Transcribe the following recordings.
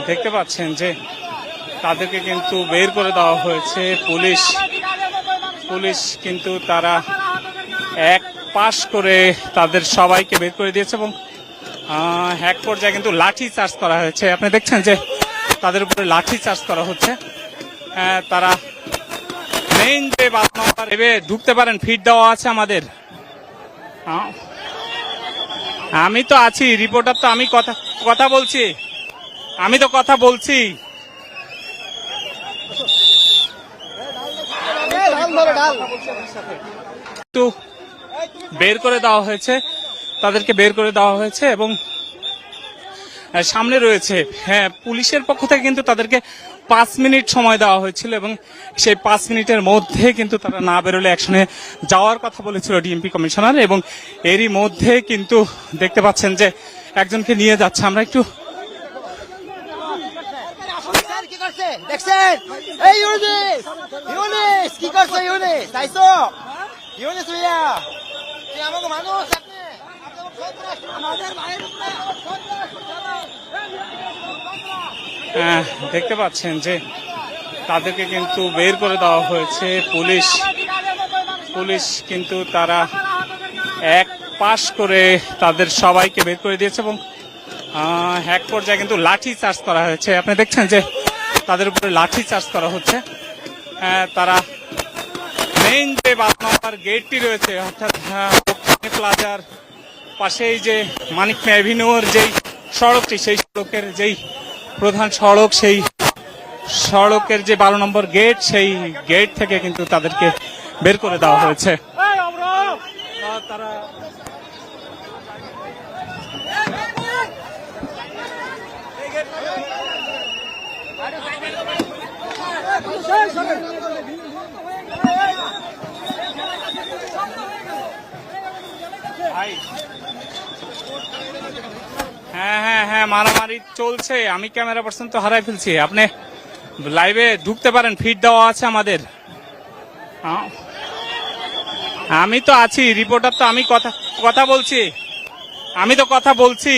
দেখতে পাচ্ছেন যে তাদেরকে কিন্তু বের করে দেওয়া হয়েছে। পুলিশ কিন্তু তারা এক পাশ করে তাদের সবাইকে বের করে দিয়েছে এবং এক পর্যায়ে কিন্তু লাঠি চার্জ করা হয়েছে। আপনি দেখছেন যে তাদের উপরে লাঠি চার্জ করা হচ্ছে। তারা মেইন যে বাস নাম্বার ঢুকতে পারেন, ফিট দেওয়া আছে আমাদের। আমি তো আছি, রিপোর্টার তো, আমি কথা বলছি, আমি তো কথা বলছি। বের করে দেওয়া হয়েছে, তাদেরকে বের করে দেওয়া হয়েছে এবং সামনে রয়েছে পুলিশের পক্ষ থেকে কিন্তু তাদেরকে 5 মিনিট সময় দেওয়া হয়েছিল এবং সেই 5 মিনিটের মধ্যে কিন্তু তারা না বেরোলে অ্যাকশনে যাওয়ার কথা বলেছিল ডিএমপি কমিশনার। এবং এরই মধ্যে কিন্তু দেখতে পাচ্ছেন যে একজনকে নিয়ে যাচ্ছে। আমরা একটু দেখতে পাচ্ছেন যে তাদেরকে কিন্তু বের করে দেওয়া হয়েছে। পুলিশ কিন্তু তারা এক পাশ করে তাদের সবাইকে বের করে দিয়েছে এবং এক পর্যায়ে কিন্তু লাঠি চার্জ করা হয়েছে। আপনি দেখছেন যে তাদের উপরে লাঠি চার্জ করা হচ্ছে। তারা মেইন যে বাস নাম্বার গেটটি রয়েছে, অর্থাৎ প্লাজার পাশেই যে মানিক মিয়া এভিনিউর যেই সড়কটি, সেই সড়কের যেই প্রধান সড়ক, সেই সড়কের যে 12 নম্বর গেট, সেই গেট থেকে কিন্তু তাদেরকে বের করে দেওয়া হয়েছে। হ্যাঁ, মারামারি চলছে। আমি ক্যামেরা পার্সন তো হারাই ফেলছি। আপনি লাইভে ঢুকতে পারেন, ফিট দেওয়া আছে আমাদের। আমি তো আছি, রিপোর্টার তো, আমি কথা বলছি, আমি তো কথা বলছি।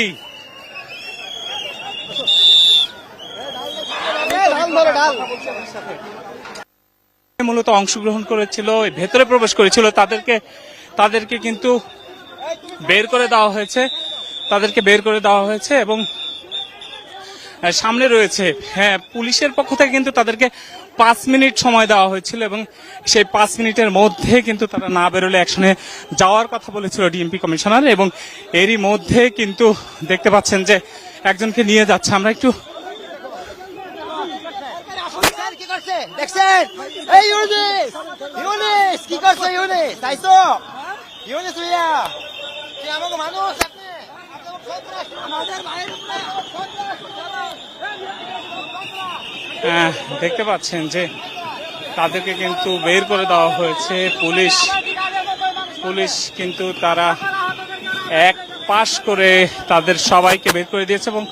মূলত অংশগ্রহণ করেছিল, ভেতরে প্রবেশ করেছিল, তাদেরকে কিন্তু বের করে দেওয়া হয়েছে এবং সামনে রয়েছে পুলিশের পক্ষ থেকে কিন্তু তাদেরকে 5 মিনিট সময় দেওয়া হয়েছিল এবং সেই 5 মিনিটের মধ্যে কিন্তু তারা না বেরোলে অ্যাকশনে যাওয়ার কথা বলেছিল ডিএমপি কমিশনার। এবং এরই মধ্যে কিন্তু দেখতে পাচ্ছেন যে একজনকে নিয়ে যাচ্ছে। আমরা একটু দেখতে পাচ্ছেন যে তাদেরকে কিন্তু বের করে দেওয়া হয়েছে। পুলিশ কিন্তু তারা এক পাশ করে তাদের সবাইকে বের করে দিয়েছে এবং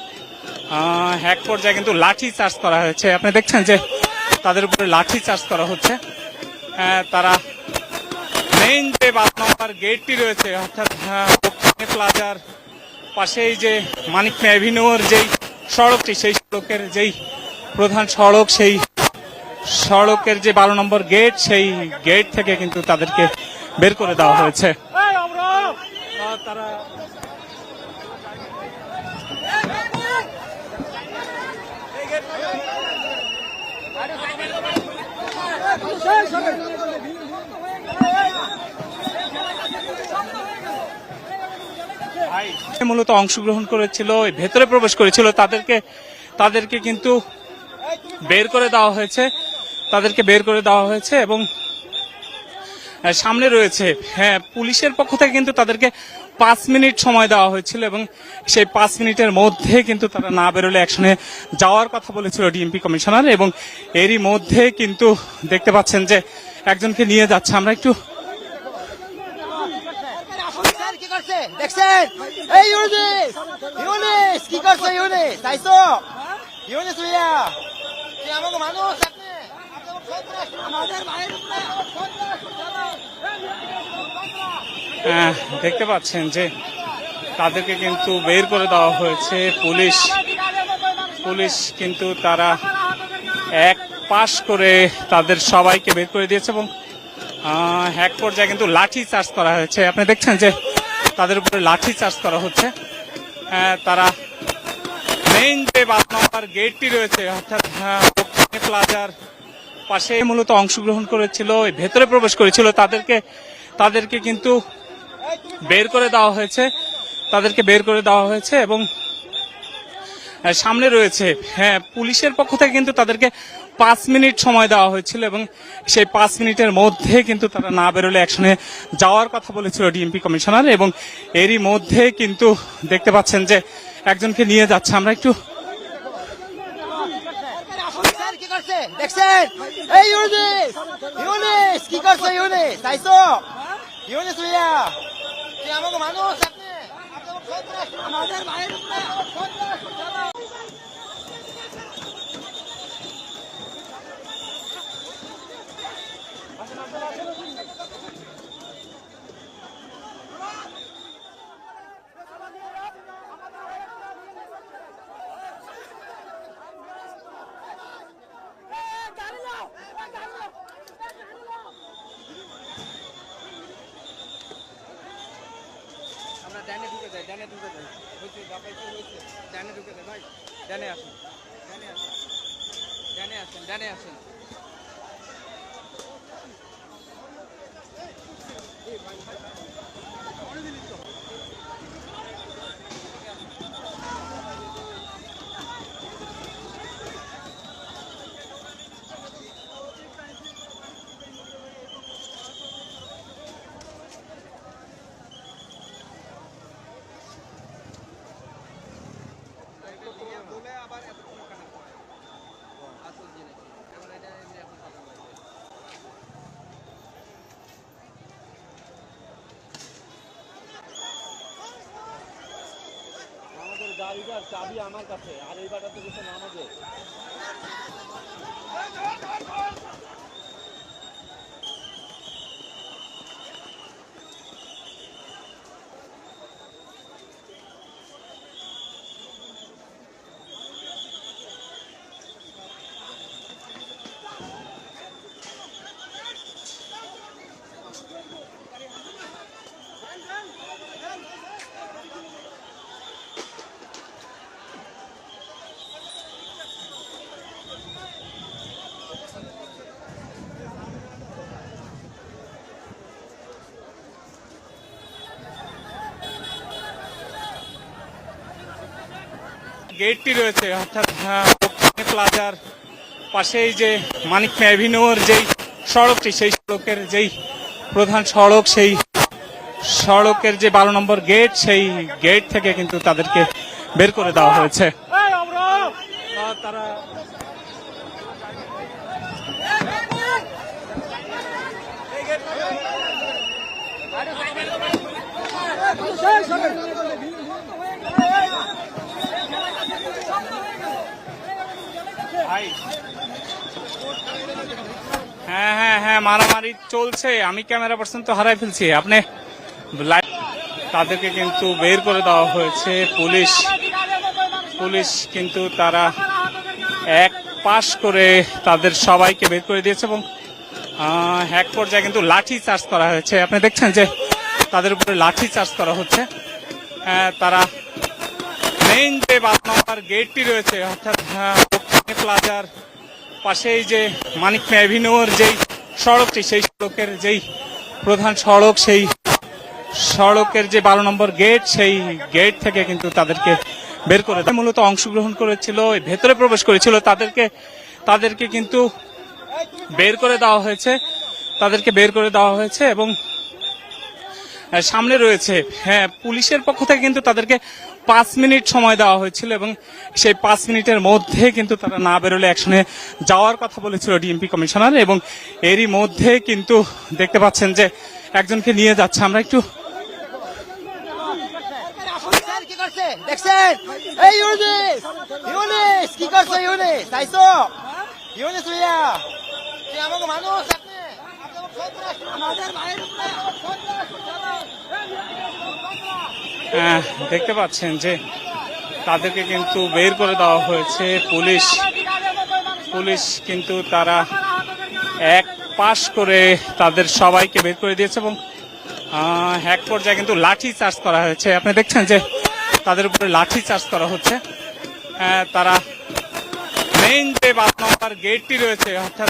এক পর্যায়ে কিন্তু লাঠি চার্জ করা হয়েছে। আপনি দেখছেন যে তাদের উপরে লাঠি চার্জ করা হচ্ছে। তারা মেইন যে বাস নাম্বার গেটটি রয়েছে, অর্থাৎ প্লাজার পাশেই যে মানিক মিয়া এভিনিউর যেই সড়কটি, সেই সড়কের যেই প্রধান সড়ক, সেই সড়কের যে 12 নম্বর গেট, সেই গেট থেকে কিন্তু তাদেরকে বের করে দেওয়া হয়েছে। মূলত অংশগ্রহণ করেছিল, ভেতরে প্রবেশ করেছিল, তাদেরকে কিন্তু বের করে দেওয়া হয়েছে এবং সামনে রয়েছে পুলিশের পক্ষ থেকে কিন্তু তাদেরকে 5 মিনিট সময় দেওয়া হয়েছিল এবং সেই 5 মিনিটের মধ্যে কিন্তু তারা না বেরোলে অ্যাকশনে যাওয়ার কথা বলেছিল ডিএমপি কমিশনার। এবং এরই মধ্যে কিন্তু দেখতে পাচ্ছেন যে একজনকে নিয়ে যাচ্ছে। আমরা একটু দেখতে পাচ্ছেন যে তাদেরকে কিন্তু বের করে দেওয়া হয়েছে। পুলিশ কিন্তু তারা এক পাশ করে তাদের সবাইকে বের করে দিয়েছে এবং এক পর্যায়ে কিন্তু লাঠি চার্জ করা হয়েছে। আপনি দেখছেন যে তাদের উপরে লাঠি চার্জ করা হচ্ছে। তারা মেইন যে 5 নম্বর গেটটি রয়েছে অর্থাৎ প্লাজার পাশে মূলত অংশগ্রহণ করেছিল, ভেতরে প্রবেশ করেছিল, তাদেরকে কিন্তু বের করে দেওয়া হয়েছে এবং সামনে রয়েছে পুলিশের পক্ষ থেকে কিন্তু তাদেরকে 5 মিনিট সময় দেওয়া হয়েছিল এবং সেই 5 মিনিটের মধ্যে কিন্তু তারা না বেরোলে অ্যাকশনে যাওয়ার কথা বলেছিল ডিএমপি কমিশনার, এবং এরই মধ্যে কিন্তু দেখতে পাচ্ছেন যে একজনকে নিয়ে যাচ্ছে। আমরা একটু দেখছেন এই ইউনিস কি করছে? ইউনিস তাইছো ইউনিস ভাইয়া তুই আমাকে মানুষ, আপনি আমাদের ভাইয়ের আমরা ডানে ঢুকে যাই, হয়েছে ডানে ঢুকে যাই ভাই, ডানে আসেন, ডানে আসেন। গাড়িটার চাবি আমার কাছে, আর এই বাটাতে গেছে নামাজে। গেটটি রয়েছে অর্থাৎ প্লাজার পাশেই যে মানিক অ্যাভিনিউর যেই সড়কটি, সেই সড়কের যেই প্রধান সড়ক, সেই সড়কের যে 12 নম্বর গেট, সেই গেট থেকে কিন্তু তাদেরকে বের করে দেওয়া হয়েছে। তারা হ্যাঁ মারামারি চলছে, আমি ক্যামেরা পার্সন তো হারাই ফেলছি। আপনি তাদেরকে কিন্তু বের করে দেওয়া হয়েছে। পুলিশ কিন্তু তারা এক পাশ করে তাদের সবাইকে বের করে দিয়েছে এবং এক পর্যায়ে কিন্তু লাঠি চার্জ করা হয়েছে। আপনি দেখছেন যে তাদের উপরে লাঠি চার্জ করা হচ্ছে। তারা মেইন যে 5 নম্বর গেটটি রয়েছে অর্থাৎ প্লাজার পাশেই যে মানিক অ্যাভিনিউর যেই সড়কটি, সেই সড়কের যেই প্রধান সড়ক, সেই সড়কের যে 12 নম্বর গেট, সেই গেট থেকে কিন্তু তাদেরকে বের করে মূলত অংশগ্রহণ করেছিল, ভেতরে প্রবেশ করেছিল, তাদেরকে কিন্তু বের করে দেওয়া হয়েছে এবং সামনে রয়েছে পুলিশের পক্ষ থেকে কিন্তু তাদেরকে 5 মিনিট সময় দেওয়া হয়েছিল এবং সেই 5 মিনিটের মধ্যে কিন্তু তারা না বেরোলে অ্যাকশনে যাওয়ার কথা বলেছিল ডিএমপি কমিশনার, এবং এরই মধ্যে কিন্তু দেখতে পাচ্ছেন যে একজনকে নিয়ে যাচ্ছে। আমরা একটু দেখছেন এই ইউনিস কি করছে? ইউনিস তাইছো ইউনিস ভাইয়া তুই আমাকে মানুষ, আপনি আমাদের ভাইয়ের দেখতে পাচ্ছেন যে তাদেরকে কিন্তু বের করে দেওয়া হয়েছে। পুলিশ কিন্তু তারা এক পাশ করে তাদের সবাইকে বের করে দিয়েছে এবং এক পর্যায়ে কিন্তু লাঠি চার্জ করা হয়েছে। আপনি দেখছেন যে তাদের উপরে লাঠি চার্জ করা হচ্ছে। তারা মেইন যে 5 নম্বর গেটটি রয়েছে অর্থাৎ